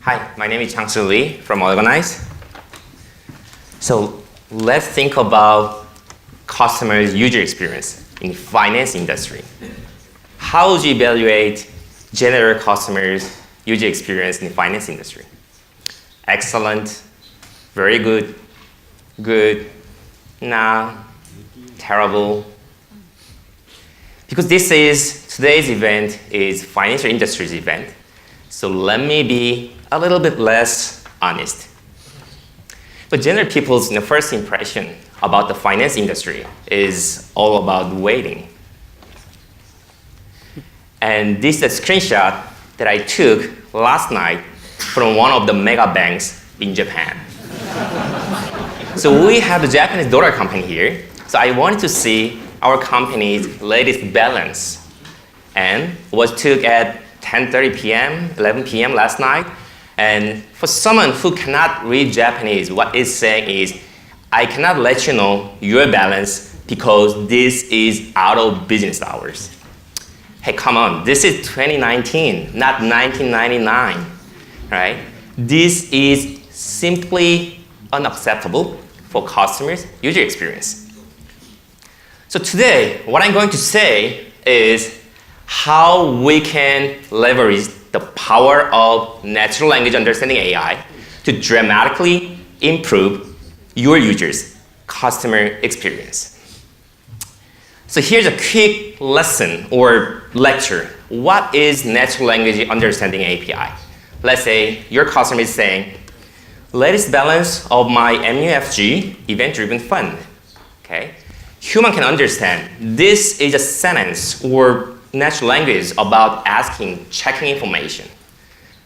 Hi, my name is Changsu Lee from Allganize. So let's think about customers' user experience in the finance industry. How would you evaluate general customers' user experience in the finance industry? Excellent, very good, good, nah, terrible. Because today's event is financial industry's event, so let me be a little bit less honest. But general people's first impression about the finance industry is all about waiting. And this is a screenshot that I took last night from one of the mega banks in Japan. So we have the Japanese daughter company here. So I wanted to see our company's latest balance. And was took at 10:30 p.m., 11 p.m. last night. And for someone who cannot read Japanese, what it's saying is, I cannot let you know your balance because this is out of business hours. Hey, come on, this is 2019, not 1999, right? This is simply unacceptable for customers' user experience. So today, what I'm going to say is how we can leverage the power of natural language understanding AI to dramatically improve your users' customer experience. So here's a quick lesson or lecture. What is natural language understanding API? Let's say your customer is saying, latest balance of my MUFG event-driven fund. Okay? Human can understand this is a sentence or natural language about asking, checking information.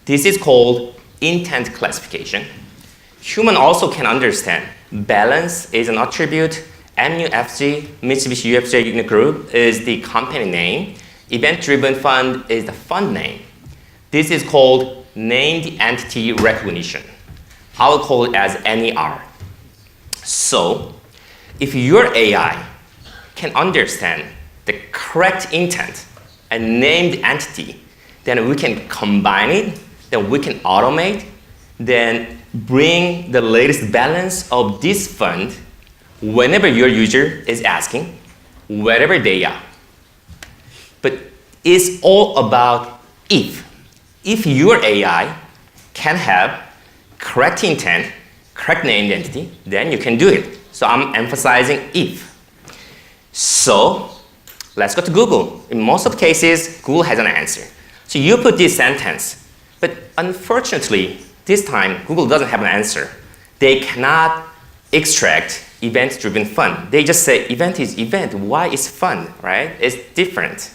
This is called intent classification. Human also can understand balance is an attribute, MUFG, Mitsubishi UFJ Unit Group is the company name, event-driven fund is the fund name. This is called named entity recognition. I will call it as NER. So, if your AI can understand the correct intent and named entity, then we can combine it, then we can automate, then bring the latest balance of this fund whenever your user is asking, wherever they are. But it's all about if. If your AI can have correct intent, correct named entity, then you can do it. So I'm emphasizing if. So let's go to Google. In most of the cases, Google has an answer. So you put this sentence, but unfortunately, this time, Google doesn't have an answer. They cannot extract event-driven fund. They just say event is event, why is fund, right? It's different.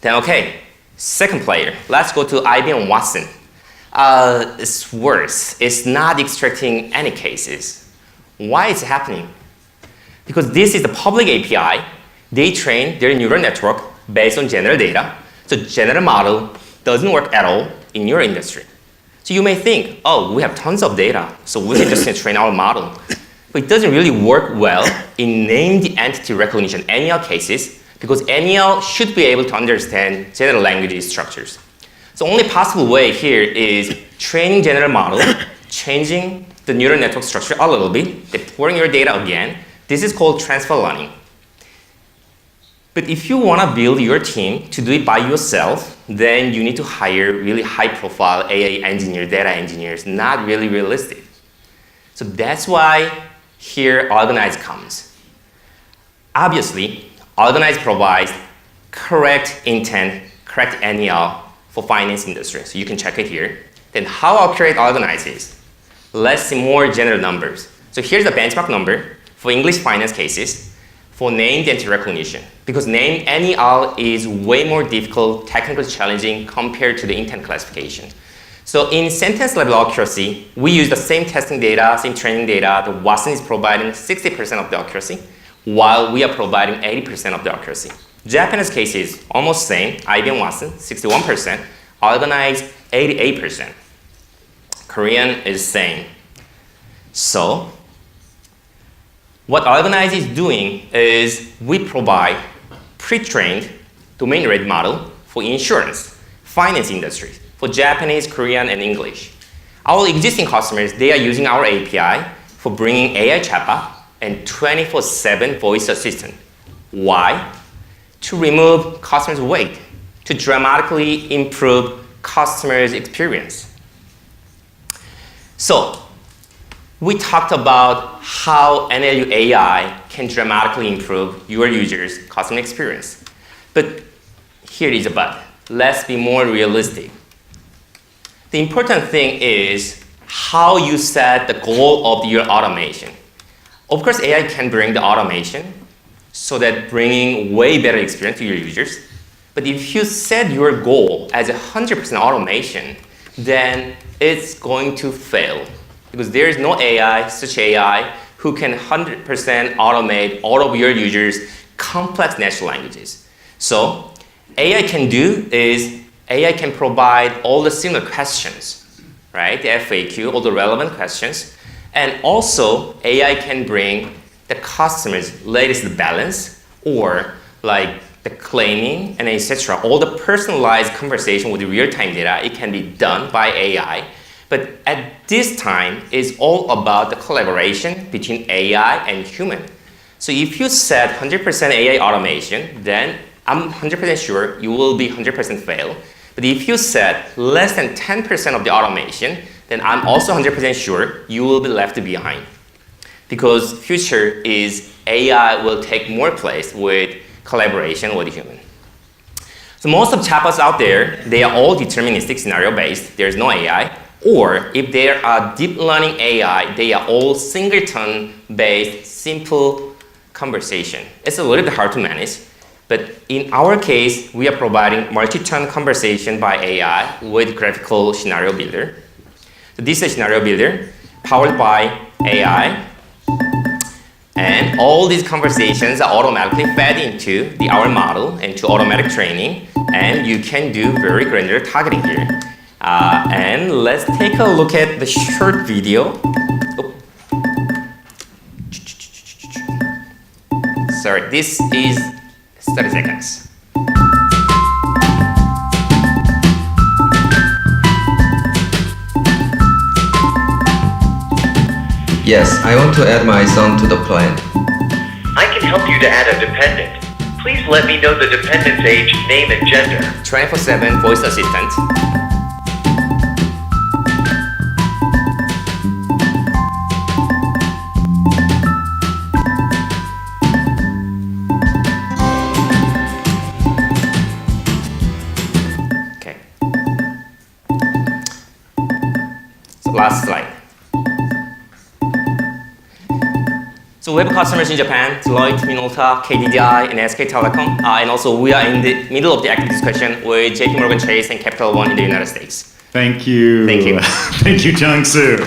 Then okay, second player, let's go to IBM Watson. It's worse. It's not extracting any cases. Why is it happening? Because this is the public API. They train their neural network based on general data. So general model doesn't work at all in your industry. So you may think, oh, we have tons of data, so we can just train our model. But it doesn't really work well in named entity recognition, NEL cases, because NEL should be able to understand general language structures. So only possible way here is training general model, changing the neural network structure a little bit, deploying your data again. This is called transfer learning. But if you want to build your team to do it by yourself, then you need to hire really high-profile AI engineers, data engineers, not really realistic. So that's why here Allganize comes. Obviously, Allganize provides correct intent, correct NEL for finance industry. So you can check it here. Then how accurate Allganize is? Let's see more general numbers. So here's the benchmark number for English finance cases for named entity recognition, because named NEL is way more difficult, technically challenging compared to the intent classification. So in sentence level accuracy, we use the same testing data, same training data. The Watson is providing 60% of the accuracy, while we are providing 80% of the accuracy. Japanese case is almost same, IBM Watson, 61%, Allganize, 88%. Korean is same. So, what Allganize is doing is we provide pre-trained domain-ready model for insurance, finance industry. for Japanese, Korean, and English. Our existing customers, they are using our API for bringing AI chatbot and 24/7 voice assistant. Why? To remove customers' wait, to dramatically improve customers' experience. So, we talked about how NLU AI can dramatically improve your users' customer experience. But here is a but. Let's be more realistic. The important thing is how you set the goal of your automation. Of course, AI can bring the automation so that bringing way better experience to your users. But if you set your goal as 100% automation, then it's going to fail. Because there is no AI, such AI, who can 100% automate all of your users' complex natural languages. So AI can do is AI can provide all the similar questions, right? The FAQ, all the relevant questions. And also, AI can bring the customer's latest balance or like the claiming and etc. All the personalized conversation with real-time data, it can be done by AI. But at this time, it's all about the collaboration between AI and human. So if you set 100% AI automation, then I'm 100% sure you will be 100% fail. But if you set less than 10% of the automation, then I'm also 100% sure you will be left behind. Because future is AI will take more place with collaboration with human. So most of chatbots out there, they are all deterministic scenario based. There's no AI. Or if they are deep learning AI, they are all singleton based, simple conversation. It's a little bit hard to manage. But in our case, we are providing multi-turn conversation by AI with graphical scenario builder. So this is a scenario builder powered by AI. And all these conversations are automatically fed into our model, into automatic training. And you can do very granular targeting here. And let's take a look at the short video. Oh. Sorry, this is 30 seconds. Yes, I want to add my son to the plan. I can help you to add a dependent. Please let me know the dependent's age, name, and gender. 24/7 voice assistant. Okay. So last slide. So we have customers in Japan, Deloitte, Minolta, KDDI, and SK Telecom. And also we are in the middle of the active discussion with JP Morgan Chase and Capital One in the United States. Thank you. Thank you. Thank you, Jung-Soo.